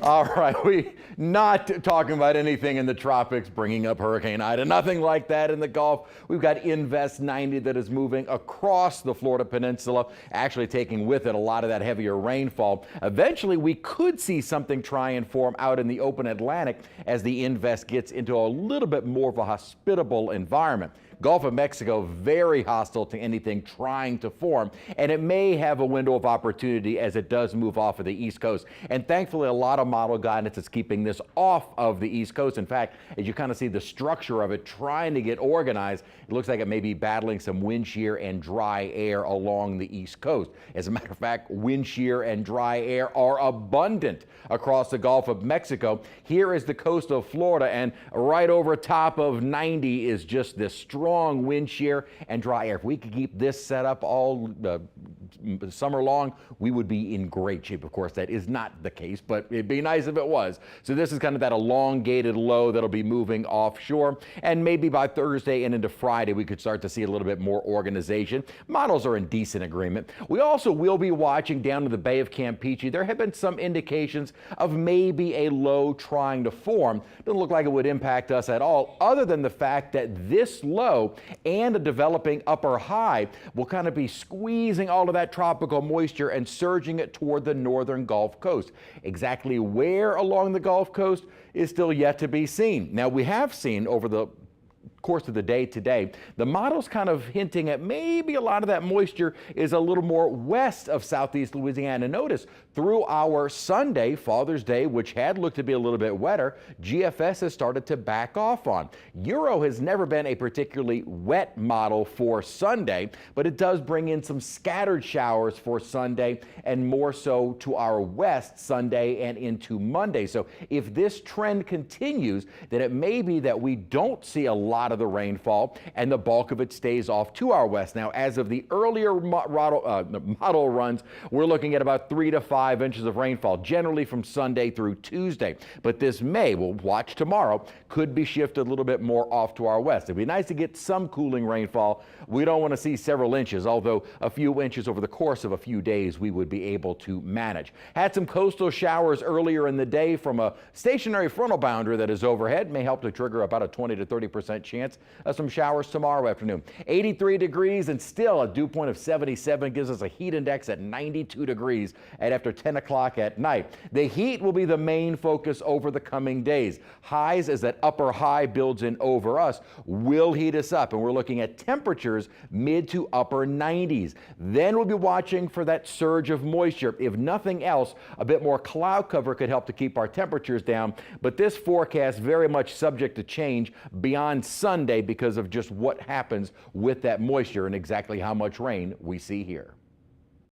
All right, we not talking about anything in the tropics, bringing up Hurricane Ida, nothing like that in the Gulf. We've got Invest 90 that is moving across the Florida Peninsula, actually taking with it a lot of that heavier rainfall. Eventually, we could see something try and form out in the open Atlantic as the Invest gets into a little bit more of a hospitable environment. Gulf of Mexico, very hostile to anything trying to form, and it may have a window of opportunity as it does move off of the East Coast. And thankfully, a lot of model guidance is keeping this off of the East Coast. In fact, as you kind of see the structure of it trying to get organized, it looks like it may be battling some wind shear and dry air along the East Coast. As a matter of fact, wind shear and dry air are abundant across the Gulf of Mexico. Here is the coast of Florida, and right over top of 90 is just this strong wind shear and dry air. If we could keep this set up all summer long, we would be in great shape. Of course, that is not the case, but it'd be nice if it was. So this is kind of that elongated low that'll be moving offshore, and maybe by Thursday and into Friday, we could start to see a little bit more organization. Models are in decent agreement. We also will be watching down to the Bay of Campeche. There have been some indications of maybe a low trying to form. Doesn't look like it would impact us at all, other than the fact that this low and a developing upper high will kind of be squeezing all of that tropical moisture and surging it toward the northern Gulf Coast. Exactly where along the Gulf Coast is still yet to be seen. Now, we have seen over the course of the day today, the model's kind of hinting at maybe a lot of that moisture is a little more west of southeast Louisiana. Notice through our Sunday, Father's Day, which had looked to be a little bit wetter, GFS has started to back off on. Euro has never been a particularly wet model for Sunday, but it does bring in some scattered showers for Sunday and more so to our west Sunday and into Monday. So if this trend continues, then it may be that we don't see a lot of the rainfall and the bulk of it stays off to our west. Now, as of the earlier model runs, we're looking at about 3 to 5 inches of rainfall, generally from Sunday through Tuesday. But this may, we'll watch tomorrow, could be shifted a little bit more off to our west. It'd be nice to get some cooling rainfall. We don't want to see several inches, although a few inches over the course of a few days we would be able to manage. Had some coastal showers earlier in the day from a stationary frontal boundary that is overhead. May help to trigger about a 20 to 30% chance of some showers tomorrow afternoon. 83 degrees and still a dew point of 77 gives us a heat index at 92 degrees at after 10 o'clock at night. The heat will be the main focus over the coming days. Highs, as that upper high builds in over us, will heat us up, and we're looking at temperatures mid to upper 90s. Then we'll be watching for that surge of moisture. If nothing else, a bit more cloud cover could help to keep our temperatures down, but this forecast very much subject to change beyond Sunday because of just what happens with that moisture and exactly how much rain we see here.